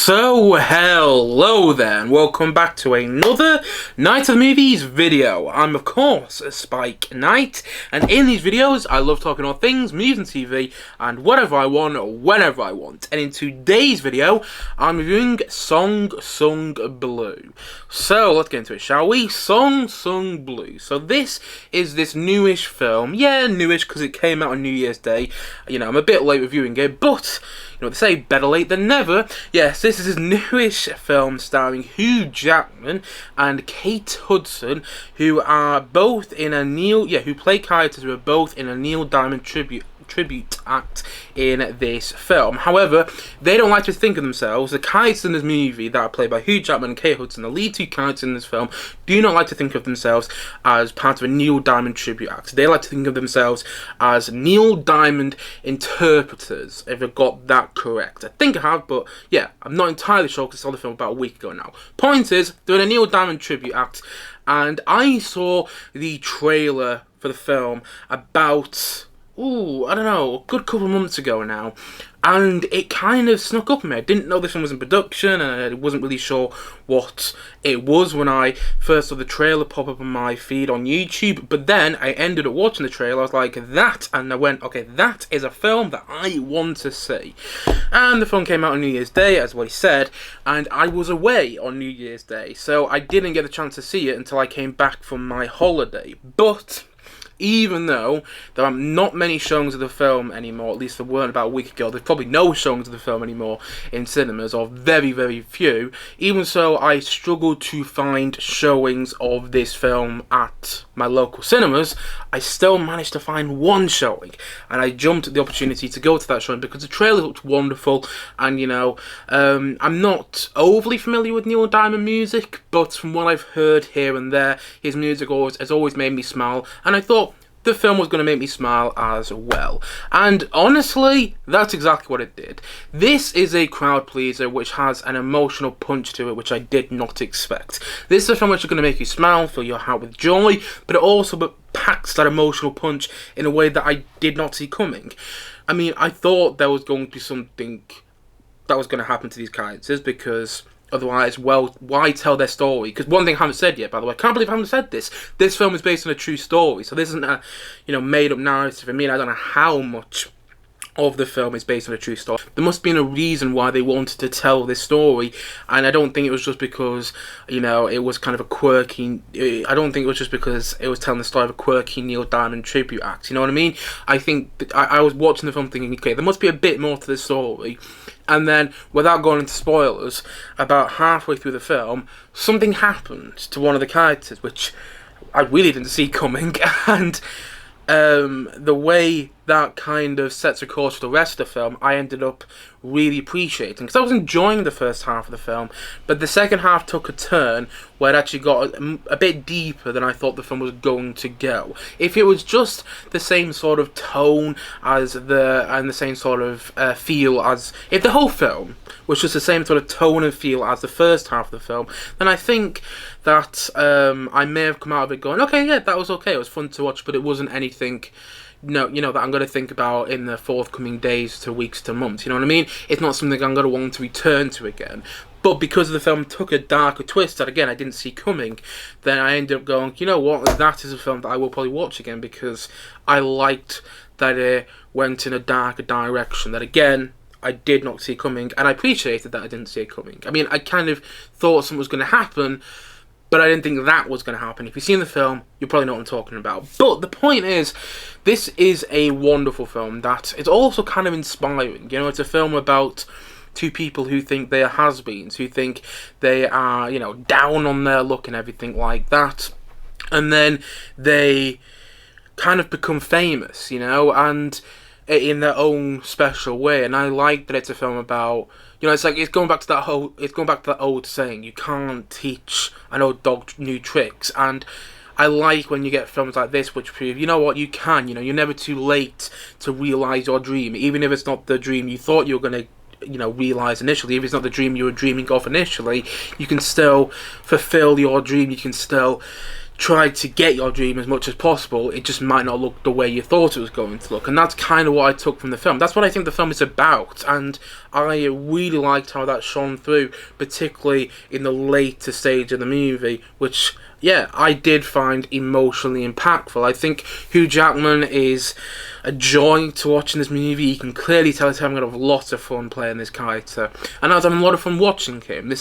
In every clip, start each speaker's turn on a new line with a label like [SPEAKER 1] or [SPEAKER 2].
[SPEAKER 1] So hello there and welcome back to another Night of the Movies video. I'm of course Spike Knight, and in these videos I love talking all things movies and TV and whatever I want whenever I want. And in today's video I'm reviewing Song Sung Blue. So let's get into it, shall we? Song Sung Blue. So this is this newish film. Yeah, newish because it came out on New Year's Day. You know, I'm a bit late reviewing it, but you know, they say better late than never. Yes, this is his newish film starring Hugh Jackman and Kate Hudson, who are both in a who play characters who are both in a Neil Diamond tribute act in this film. However, they don't like to think of themselves, the characters in this movie that are played by Hugh Jackman and Kate Hudson, the lead two characters in this film, do not like to think of themselves as part of a Neil Diamond tribute act. They like to think of themselves as Neil Diamond interpreters, if I got that correct. I think I have, but yeah, I'm not entirely sure because I saw the film about a week ago now. Point is, they're in a Neil Diamond tribute act, and I saw the trailer for the film about I don't know, a good couple of months ago now, and it kind of snuck up on me. I didn't know this one was in production, and I wasn't really sure what it was when I first saw the trailer pop up on my feed on YouTube, but then I ended up watching the trailer. I was like, that, and I went, okay, that is a film that I want to see. And the film came out on New Year's Day, as what he said, and I was away on New Year's Day, so I didn't get the chance to see it until I came back from my holiday. But even though there are not many showings of the film anymore, at least there weren't about a week ago, there's probably no showings of the film anymore in cinemas, or very, very few. Even so, I struggled to find showings of this film at my local cinemas. I still managed to find one showing, and I jumped at the opportunity to go to that showing because the trailer looked wonderful, and you know, I'm not overly familiar with Neil Diamond music, but from what I've heard here and there, his music has always made me smile, and I thought the film was going to make me smile as well. And honestly, that's exactly what it did. This is a crowd pleaser which has an emotional punch to it which I did not expect. This is a film which is going to make you smile, fill your heart with joy, but it also packs that emotional punch in a way that I did not see coming. I mean, I thought there was going to be something that was going to happen to these characters, because otherwise, well, why tell their story? Because one thing I haven't said yet, by the way, I can't believe I haven't said this. This film is based on a true story, so this isn't a, made-up narrative. I mean, I don't know how much of the film is based on a true story. There must have been a reason why they wanted to tell this story, and I don't think it was just because, it was kind of a quirky. I don't think it was just because it was telling the story of a quirky Neil Diamond tribute act. You know what I mean? I think that I was watching the film thinking, okay, there must be a bit more to this story. And then, without going into spoilers, about halfway through the film, something happened to one of the characters, which I really didn't see coming, and the way that kind of sets a course for the rest of the film, I ended up really appreciating, because I was enjoying the first half of the film, but the second half took a turn where it actually got a bit deeper than I thought the film was going to go. If it was just the same sort of tone and the same sort of feel as, if the whole film was just the same sort of tone and feel as the first half of the film, then I think that I may have come out of it going, okay, yeah, that was okay, it was fun to watch, but it wasn't anything that I'm going to think about in the forthcoming days to weeks to months, you know what I mean? It's not something I'm going to want to return to again. But because the film took a darker twist that, again, I didn't see coming, then I ended up going, you know what, that is a film that I will probably watch again, because I liked that it went in a darker direction that, again, I did not see coming, and I appreciated that I didn't see it coming. I mean, I kind of thought something was going to happen, but I didn't think that was going to happen. If you've seen the film, you probably know what I'm talking about. But the point is, this is a wonderful film that is also kind of inspiring. You know, it's a film about two people who think they are has-beens, who think they are, down on their luck and everything like that. And then they kind of become famous, and in their own special way. And I like that it's a film about, it's going back to that old saying, you can't teach an old dog new tricks. And I like when you get films like this which prove, you know what, you can, you're never too late to realise your dream, even if it's not the dream you thought you were going to realise initially. If it's not the dream you were dreaming of initially, you can still fulfil your dream. You can still try to get your dream as much as possible, it just might not look the way you thought it was going to look. And that's kind of what I took from the film. That's what I think the film is about, and I really liked how that shone through, particularly in the later stage of the movie, which, yeah, I did find emotionally impactful. I think Hugh Jackman is a joy to watch in this movie. You can clearly tell he's having a lot of fun playing this character, and I was having a lot of fun watching him.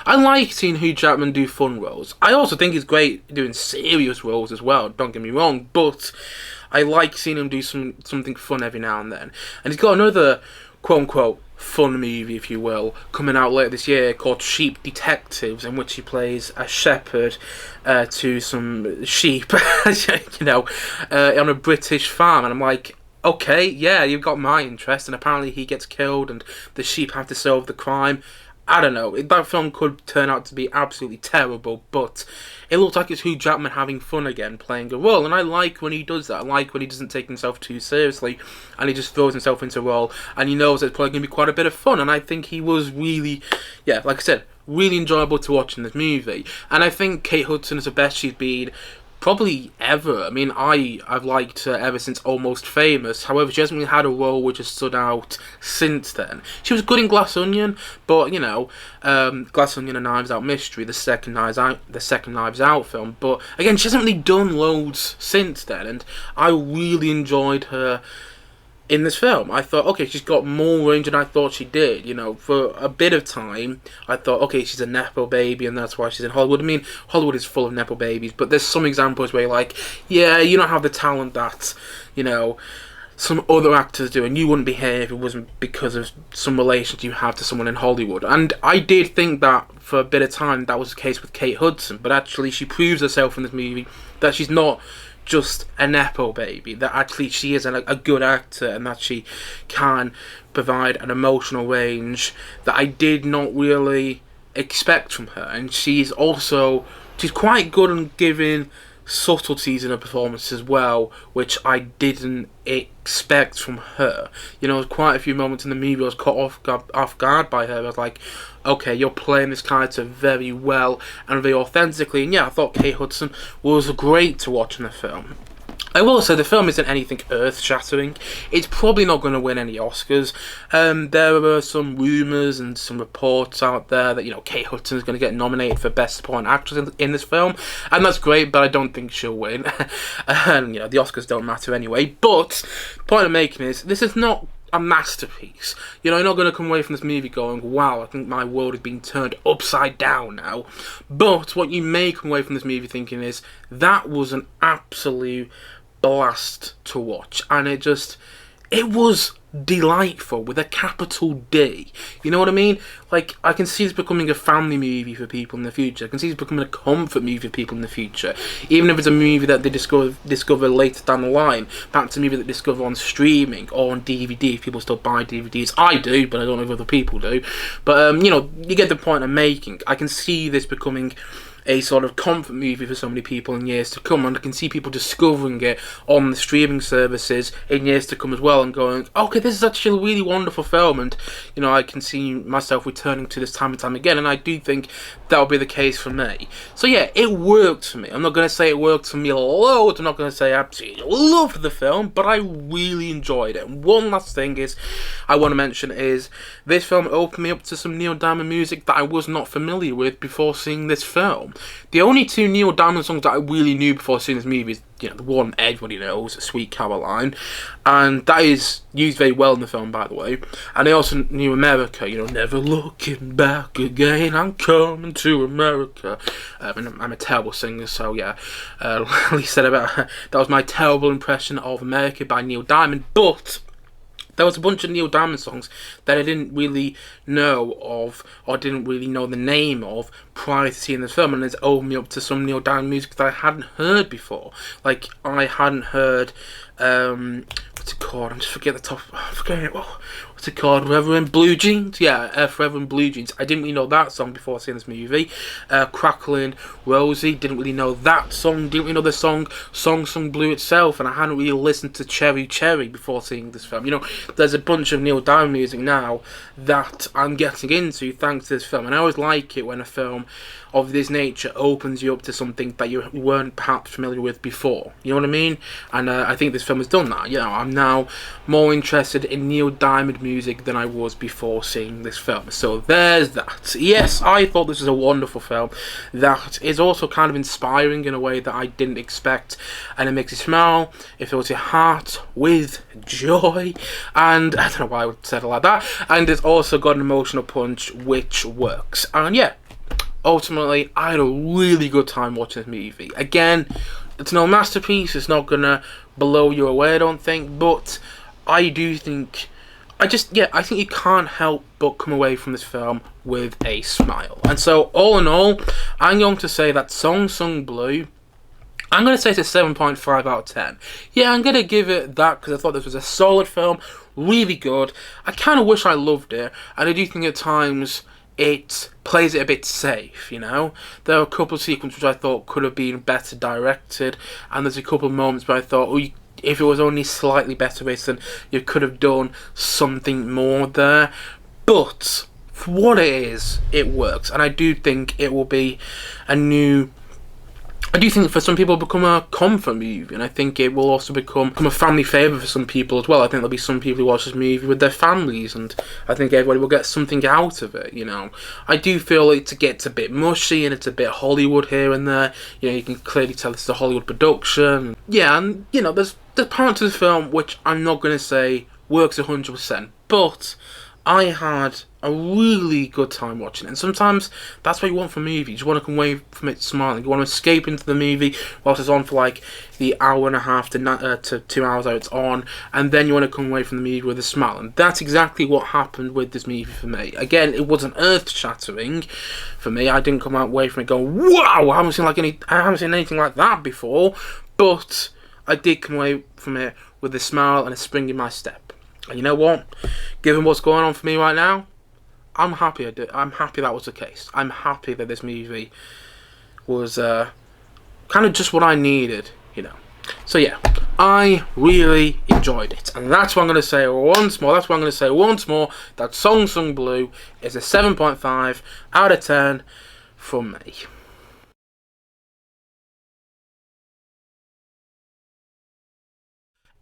[SPEAKER 1] I like seeing Hugh Jackman do fun roles. I also think he's great doing serious roles as well, don't get me wrong, but I like seeing him do something fun every now and then. And he's got another quote-unquote fun movie, if you will, coming out later this year called Sheep Detectives, in which he plays a shepherd to some sheep, you know, on a British farm. And I'm like, okay, yeah, you've got my interest. And apparently he gets killed and the sheep have to solve the crime. I don't know, that film could turn out to be absolutely terrible, but it looks like it's Hugh Jackman having fun again, playing a role, and I like when he does that. I like when he doesn't take himself too seriously, and he just throws himself into a role, and he knows that it's probably going to be quite a bit of fun, and I think he was really, yeah, like I said, really enjoyable to watch in this movie. And I think Kate Hudson is the best she's been probably ever. I mean, I've liked her ever since Almost Famous. However, she hasn't really had a role which has stood out since then. She was good in Glass Onion, but you know, Glass Onion and Knives Out Mystery, the second Knives Out film. But again, she hasn't really done loads since then, and I really enjoyed her in this film. I thought, okay, she's got more range than I thought she did. You know, for a bit of time, I thought, okay, she's a Nepo baby and that's why she's in Hollywood. I mean, Hollywood is full of Nepo babies, but there's some examples where you're like, yeah, you don't have the talent that, you know, some other actors do, and you wouldn't be here if it wasn't because of some relations you have to someone in Hollywood. And I did think that for a bit of time that was the case with Kate Hudson, but actually she proves herself in this movie that she's not just a Nepo baby, that actually she is a good actor, and that she can provide an emotional range that I did not really expect from her. And she's quite good on giving subtleties in her performance as well, which I didn't expect from her. You know, quite a few moments in the movie I was caught off guard by her. I was like, okay, you're playing this character very well and very authentically. And yeah, I thought Kate Hudson was great to watch in the film. I will say the film isn't anything earth-shattering. It's probably not going to win any Oscars. There are some rumours and some reports out there that, you know, Kate Hudson is going to get nominated for Best Supporting Actress in this film, and that's great, but I don't think she'll win. And, you know, the Oscars don't matter anyway. But the point I'm making is, this is not a masterpiece. You know, you're not going to come away from this movie going, wow, I think my world is being turned upside down now. But what you may come away from this movie thinking is, that was an absolute blast to watch, and it was delightful with a capital D. You know what I mean? Like, I can see this becoming a family movie for people in the future. I can see this becoming a comfort movie for people in the future. Even if it's a movie that they discover later down the line. Perhaps a movie that they discover on streaming or on DVD, if people still buy DVDs. I do, but I don't know if other people do. But, you know, you get the point I'm making. I can see this becoming a sort of comfort movie for so many people in years to come, and I can see people discovering it on the streaming services in years to come as well, and going, okay, this is actually a really wonderful film, and, you know, I can see myself returning to this time and time again, and I do think that'll be the case for me. So yeah, it worked for me. I'm not going to say it worked for me loads, I'm not going to say I absolutely loved the film, but I really enjoyed it. And one last thing I want to mention is, this film opened me up to some Neil Diamond music that I was not familiar with before seeing this film. The only two Neil Diamond songs that I really knew before seeing this movie is, you know, the one everybody knows, Sweet Caroline, and that is used very well in the film, by the way. And I also knew America, you know, never looking back again, I'm coming to America. I'm a terrible singer, so yeah, at least said about that was my terrible impression of America by Neil Diamond. But there was a bunch of Neil Diamond songs that I didn't really know of, or didn't really know the name of, prior to seeing this film, and it's opened me up to some Neil Diamond music that I hadn't heard before. Like, I hadn't heard, what's it called? I'm just forgetting the top, I'm forgetting it. What's it called? Forever in Blue Jeans? Yeah, Forever in Blue Jeans. I didn't really know that song before seeing this movie. Crackling Rosie, didn't really know that song. Didn't really know the song Sung Blue itself, and I hadn't really listened to Cherry Cherry before seeing this film. You know, there's a bunch of Neil Diamond music now that I'm getting into thanks to this film, and I always like it when a film of this nature opens you up to something that you weren't perhaps familiar with before. You know what I mean? And I think this film has done that. You know, I'm now more interested in Neil Diamond music than I was before seeing this film. So there's that. Yes, I thought this was a wonderful film that is also kind of inspiring in a way that I didn't expect, and it makes you smile, it fills your heart with joy, and I don't know why I would say it like that, and it's also got an emotional punch which works. And yeah, ultimately I had a really good time watching this movie. Again, it's no masterpiece, it's not gonna blow you away, I don't think, but I do think I think you can't help but come away from this film with a smile. And so, all in all, I'm going to say that Song Sung Blue, I'm going to say it's a 7.5 out of 10. Yeah, I'm going to give it that because I thought this was a solid film, really good. I kind of wish I loved it, and I do think at times it plays it a bit safe, you know? There are a couple of sequences which I thought could have been better directed, and there's a couple of moments where I thought, if it was only slightly better written, you could have done something more there. But for what it is, it works, and I do think it will be I do think for some people it'll become a comfort movie, and I think it will also become a family favourite for some people as well. I think there'll be some people who watch this movie with their families, and I think everybody will get something out of it, you know. I do feel it gets a bit mushy and it's a bit Hollywood here and there. You know, you can clearly tell it's a Hollywood production. Yeah, and you know, there's parts of the film which I'm not going to say works 100%, but I had a really good time watching it. And sometimes that's what you want from movies. You want to come away from it smiling. You want to escape into the movie whilst it's on for like the hour and a half to 2 hours that it's on, and then you want to come away from the movie with a smile. And that's exactly what happened with this movie for me. Again, it wasn't earth-shattering for me. I didn't come away from it going, "Wow, I haven't seen anything like that before." But I did come away from it with a smile and a spring in my step. And you know what? Given what's going on for me right now, I'm happy I'm happy that was the case. I'm happy that this movie was kind of just what I needed, you know. So yeah, I really enjoyed it. And that's what I'm going to say once more. That Song Sung Blue is a 7.5 out of 10 from me.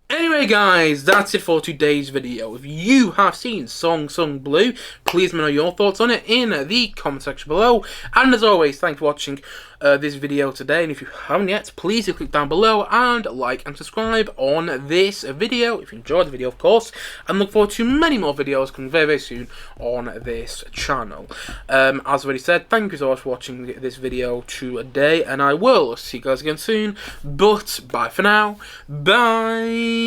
[SPEAKER 1] Anyway guys, that's it for today's video. If you have seen Song Sung Blue, please let me know your thoughts on it in the comment section below. And as always, thanks for watching this video today. And if you haven't yet, please do click down below and like and subscribe on this video, if you enjoyed the video of course. And look forward to many more videos coming very, very soon on this channel. As already said, thank you so much for watching this video today, and I will see you guys again soon. But bye for now. Bye.